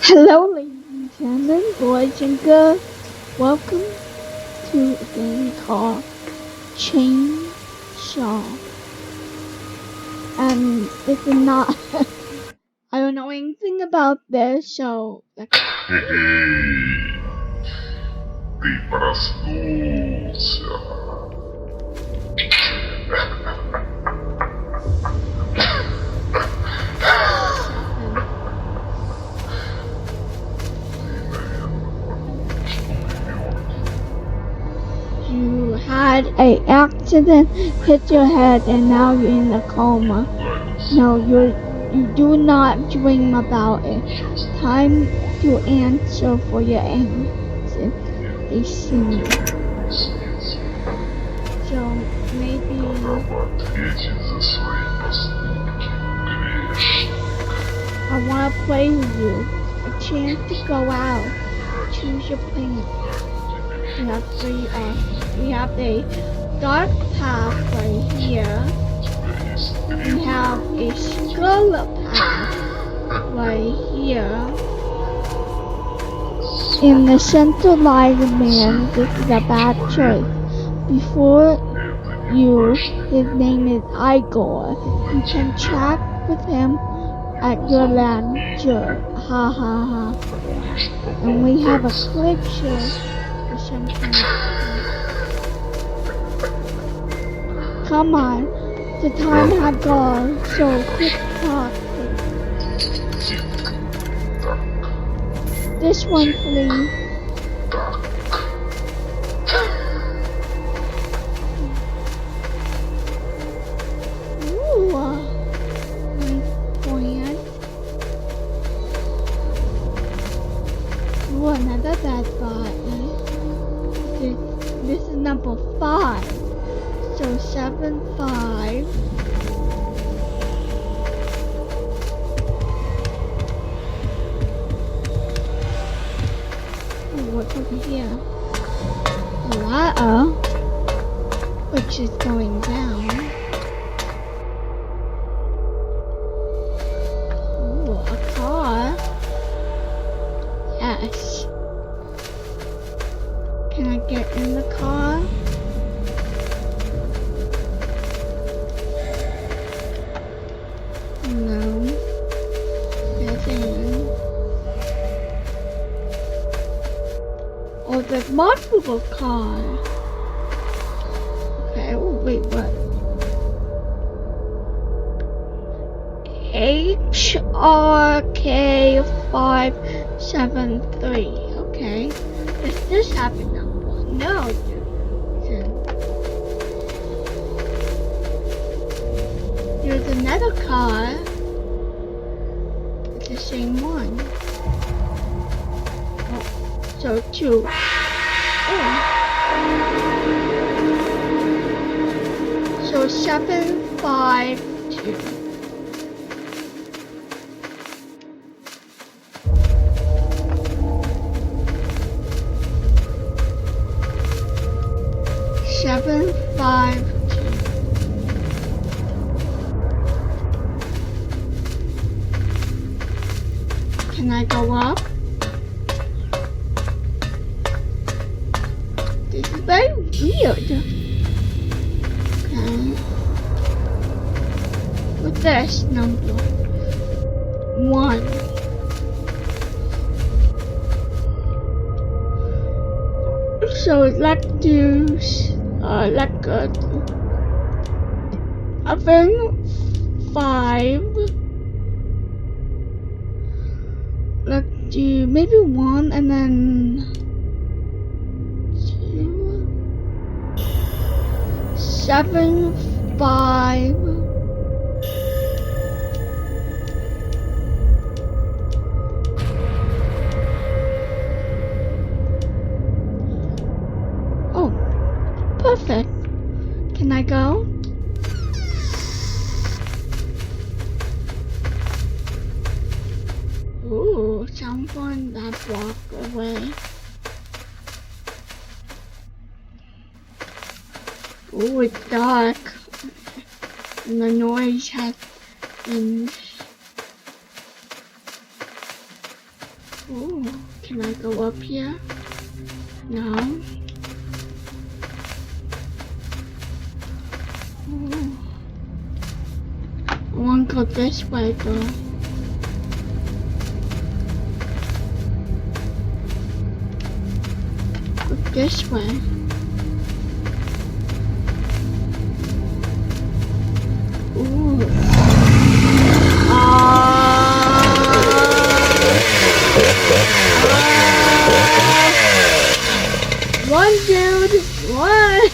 Hello, ladies and gentlemen, boys and girls. Welcome to a game called ChainSaw. And this is not. I don't know anything about this, so. Эй, ты проснулся. You had an accident, hit your head, and now you're in a coma. No, you do not dream about it. Time to answer for your answer. They see. So maybe Ответить за свои поступки, грешник. I want to play with you. A chance to go out. Choose your plan. We have three we have a dark path right here. We have a skull path right here. In the center line of man, this is a bad choice. Before you, his name is Igor. You can chat with him at your leisure. Ha ha ha. And we have a picture for something. Come on, the time had gone, so quick talk. This one, please. Ooh, nice point. Ooh, another bad button. This is number 5. So 7, 5. Ooh, what's over here? A ladder, which is going down. Ooh, a car. Yes. Can I get in the car? No. Nothing. Oh, there's multiple cars. Okay, oh wait, what? HRK573. Okay. Does this have a number? No. There's another car. It's the same one. Oh, so 2. Oh. So 7, 5, 2. Seven, 5, 2. Can I go up? This is very weird. Okay. What's this number? 1. So let's do let's go 7, 5. Let's do maybe 1 and then 2. 7, 5. Oh, perfect. Can I go? Ooh, someone that walked away. Ooh, it's dark. And the noise has been Ooh, can I go up here? No. Ooh. I want to go this way though. Go this way. Ooh. One dude, one.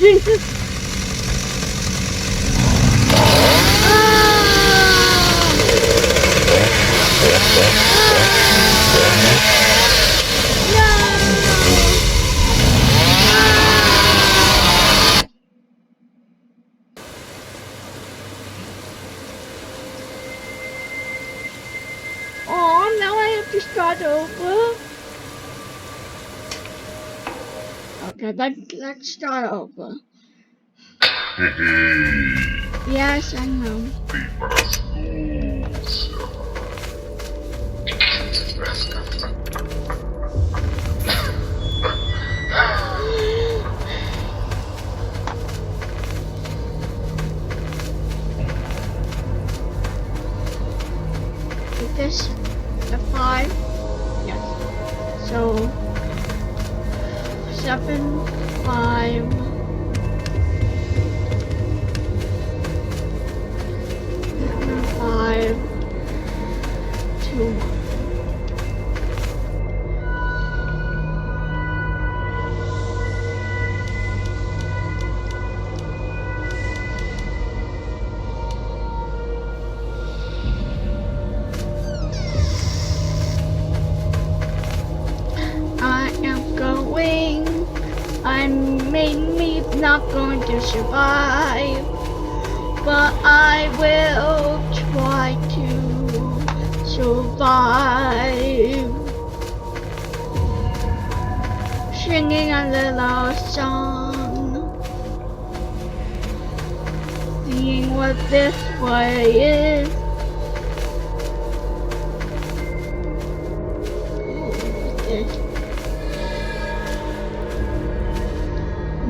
Oh, now I have to start over. Okay, let's start over. Yes, I know. Ты проснулся. Is this the 5? Yes. So 7, 5. 5, 2, 1. I am going. I'm maybe not going to survive, but I will try to survive. Singing a little song, seeing what this way is. What's this?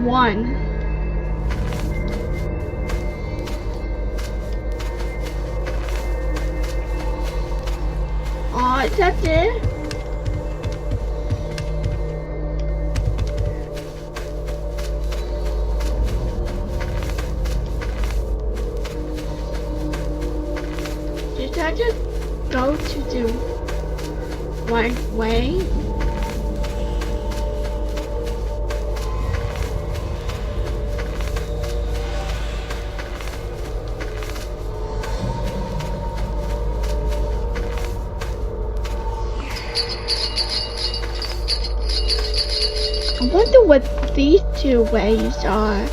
1. Oh, is that it? Did I just go to the right way? I wonder what these 2 ways are.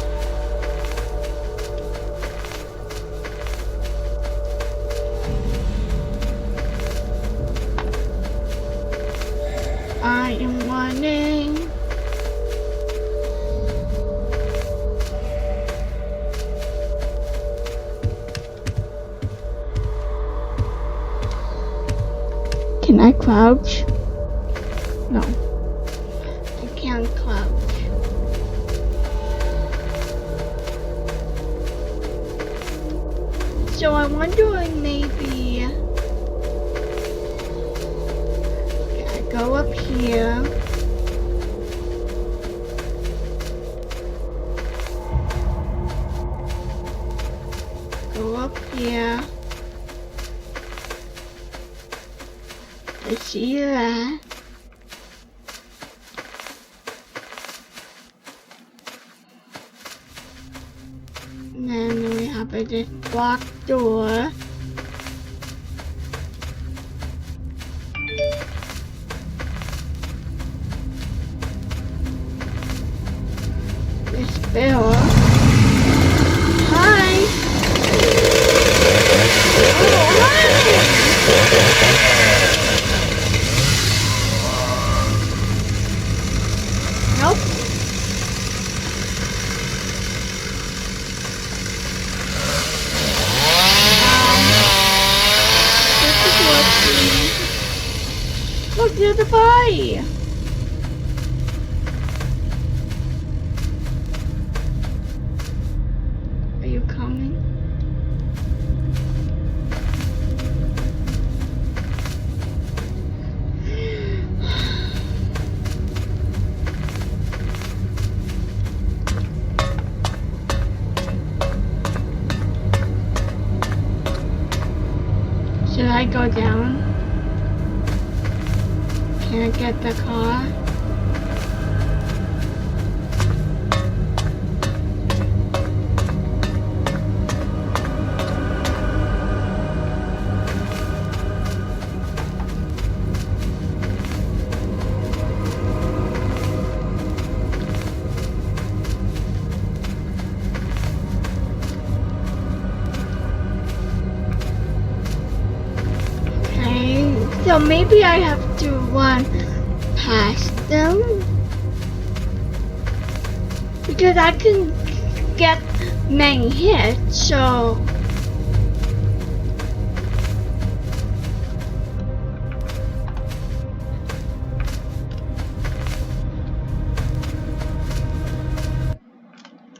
I am running. Can I crouch? No. I can't crouch. So I'm wondering maybe I go up here. Go up here. I see that. And then we have this block door. This bell. Hi! Oh, hi! Nope. This is working. Look, there's a body. Are you coming? Should I go down? Can I get the car? So maybe I have to run past them because I can get many hits, so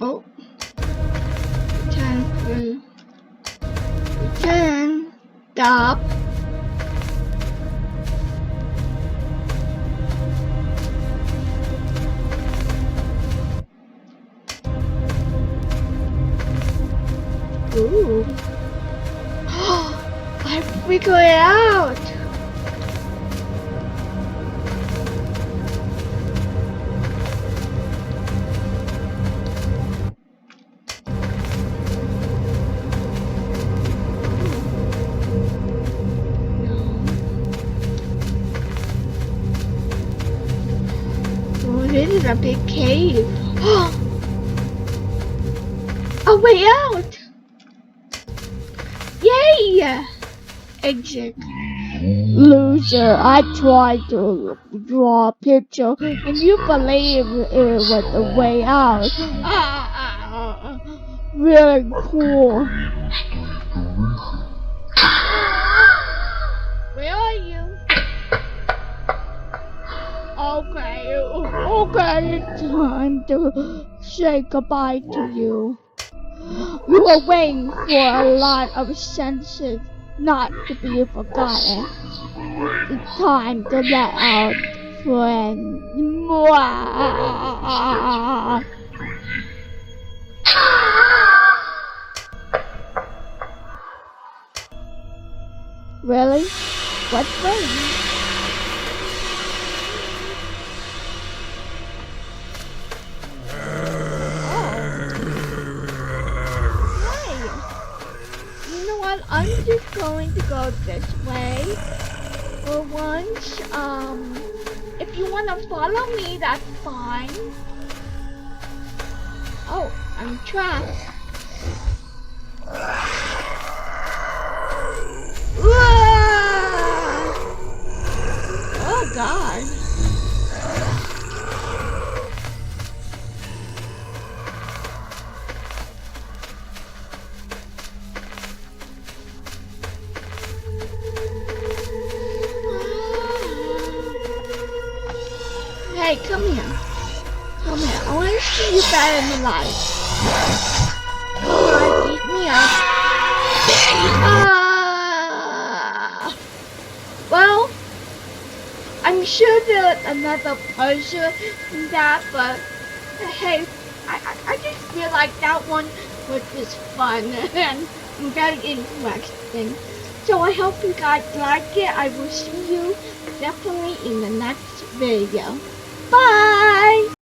oh, return, stop. Ooh. I figured it out. Oh, this is a big cave. A way out. Yay! Exit. Loser, I tried to draw a picture and you believe it was the way out. Really cool. Where are you? Okay, it's time to say goodbye to you. You were waiting for a lot of senses not to be forgotten. It's time to let out friends. Really? What friends? I'm just going to go this way for once. If you want to follow me, that's fine. Oh, I'm trapped. Oh God. Hey, come here. Come here. I want to see you better in the light. Come on, eat me up. Well, I'm sure there's another person in that, but hey, I just feel like that one was just fun and very interesting. So I hope you guys like it. I will see you definitely in the next video. Bye!